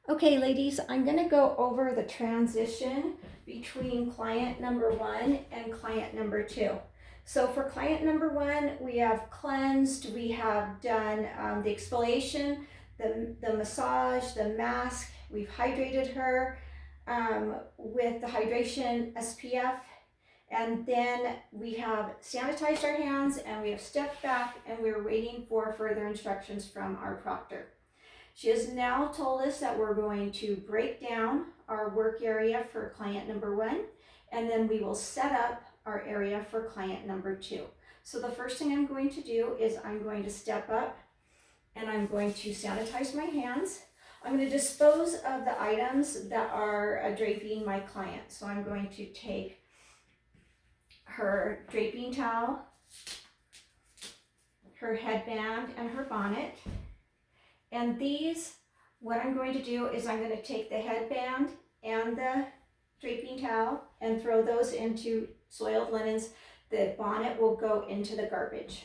Okay, ladies, I'm going to go over the transition between client number 1 and client number 2. So for client number 1, we have cleansed, we have done the exfoliation, the massage, the mask, we've hydrated her with the hydration SPF, and then we have sanitized our hands and we have stepped back and we're waiting for further instructions from our proctor. She has now told us that we're going to break down our work area for client number 1, and then we will set up our area for client number 2. So the first thing I'm going to do is I'm going to step up and I'm going to sanitize my hands. I'm going to dispose of the items that are draping my client. So I'm going to take her draping towel, her headband, and her bonnet. And these, what I'm going to do is I'm going to take the headband and the draping towel and throw those into soiled linens. The bonnet will go into the garbage.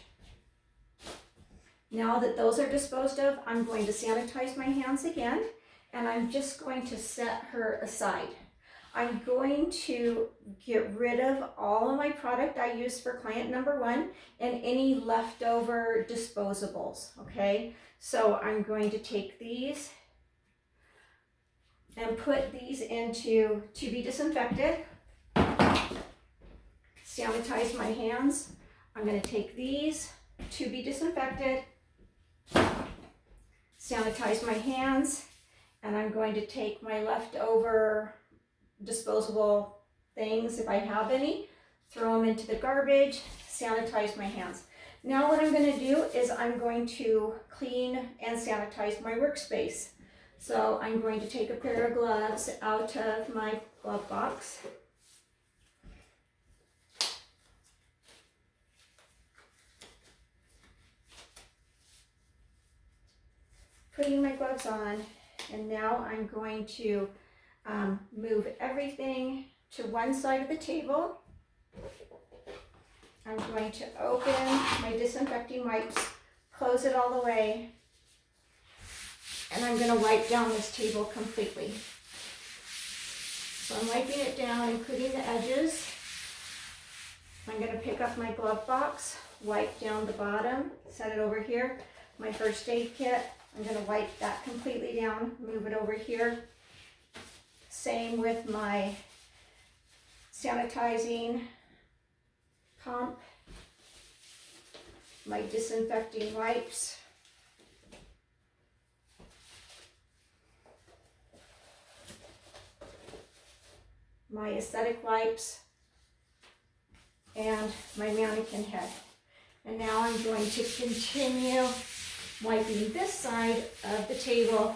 Now that those are disposed of, I'm going to sanitize my hands again, and I'm just going to set her aside. I'm going to get rid of all of my product I used for client number 1 and any leftover disposables, okay? So I'm going to take these and put these into to be disinfected. Sanitize my hands. I'm going to take these to be disinfected. Sanitize my hands, and I'm going to take my leftover disposable things, if I have any, throw them into the garbage, sanitize my hands. Now what I'm going to do is I'm going to clean and sanitize my workspace. So I'm going to take a pair of gloves out of my glove box. Putting my gloves on, and now I'm going to move everything to one side of the table. I'm going to open my disinfecting wipes, close it all the way, and I'm going to wipe down this table completely. So I'm wiping it down, including the edges. I'm going to pick up my glove box, wipe down the bottom, set it over here. My first aid kit, I'm going to wipe that completely down, move it over here. Same with my sanitizing pump, my disinfecting wipes, my aesthetic wipes, and my mannequin head. And now I'm going to continue wiping this side of the table.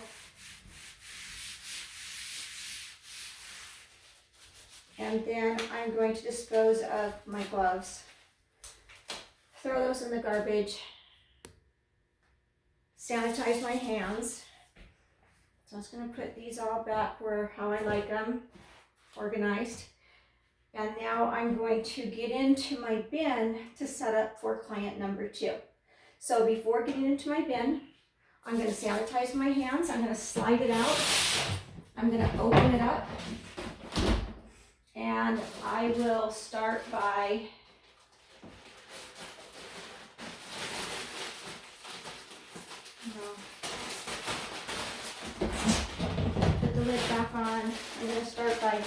And then I'm going to dispose of my gloves. Throw those in the garbage. Sanitize my hands. So I'm just going to put these all back where how I like them, organized. And now I'm going to get into my bin to set up for client number 2. So before getting into my bin, I'm going to sanitize my hands. I'm going to slide it out. I'm going to open it up. And I will start by put the lid back on. I'm going to start by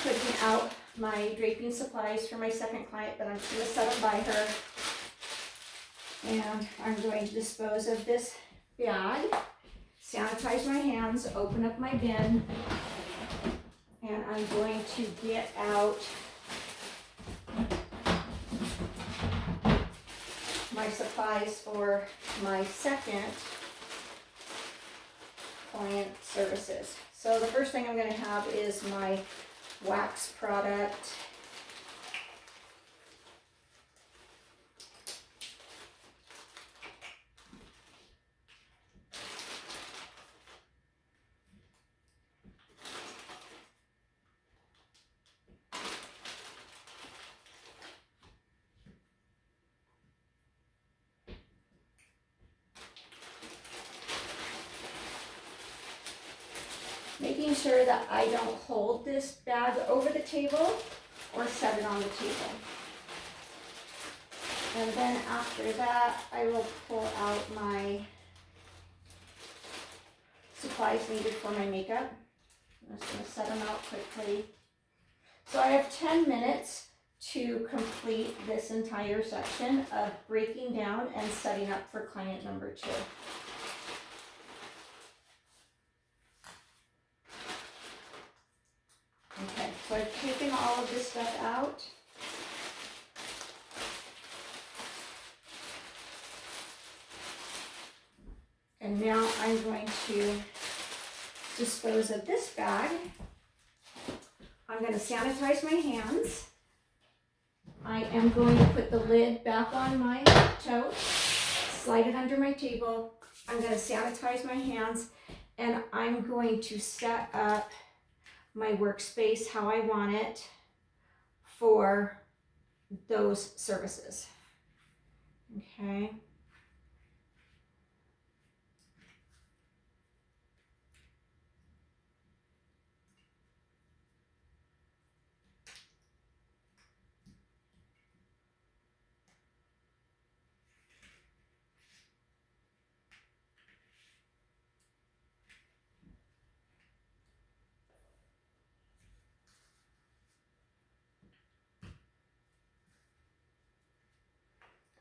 putting out my draping supplies for my second client, but I'm just going to set them by her. And I'm going to dispose of this bag, sanitize my hands, open up my bin, and I'm going to get out my supplies for my second client services. So the first thing I'm going to have is my wax product. making sure that I don't hold this bag over the table or set it on the table. And then after that, I will pull out my supplies needed for my makeup. I'm just going to set them out quickly. So I have 10 minutes to complete this entire section of breaking down and setting up for client number 2. Okay, so I've taken all of this stuff out. And now I'm going to dispose of this bag. I'm going to sanitize my hands. I am going to put the lid back on my tote, slide it under my table. I'm going to sanitize my hands, and I'm going to set up my workspace how I want it for those services. Okay.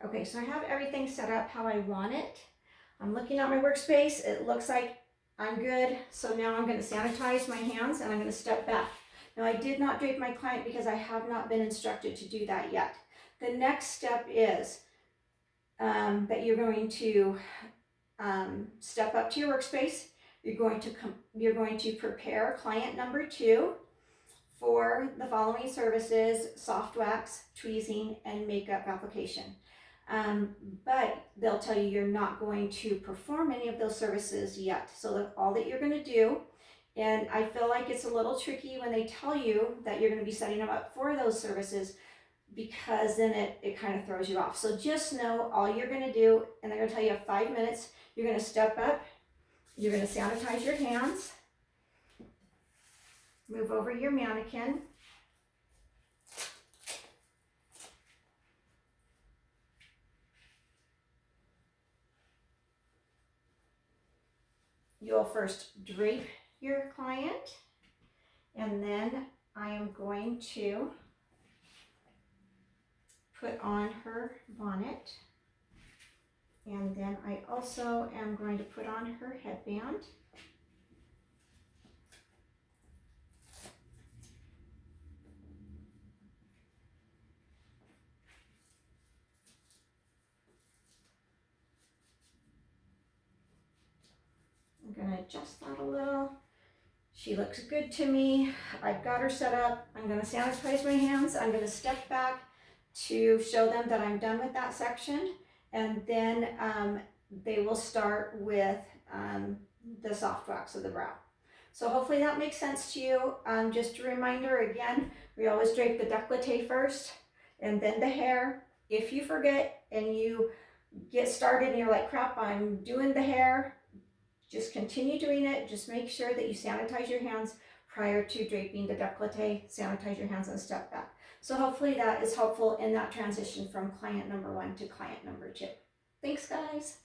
Okay, so I have everything set up how I want it. I'm looking at my workspace. It looks like I'm good. So now I'm going to sanitize my hands and I'm going to step back. Now I did not drape my client because I have not been instructed to do that yet. The next step is that you're going to step up to your workspace. You're going to prepare client number 2 for the following services: soft wax, tweezing, and makeup application. But they'll tell you you're not going to perform any of those services yet. So all that you're going to do, and I feel like it's a little tricky when they tell you that you're going to be setting them up for those services, because then it kind of throws you off. So just know all you're going to do, and they're going to tell you have 5 minutes. You're going to step up, you're going to sanitize your hands, move over your mannequin, you'll first drape your client, and then I am going to put on her bonnet, and then I also am going to put on her headband. I'm going to adjust that a little. She looks good to me. I've got her set up. I'm going to sanitize my hands. I'm going to step back to show them that I'm done with that section, and then they will start with the soft wax of the brow. So hopefully that makes sense to you. Just a reminder again, we always drape the décolleté first and then the hair. If you forget and you get started and you're like, crap, I'm doing the hair, just continue doing it. Just make sure that you sanitize your hands prior to draping the décolleté. Sanitize your hands and step back. So hopefully that is helpful in that transition from client number 1 to client number 2. Thanks, guys.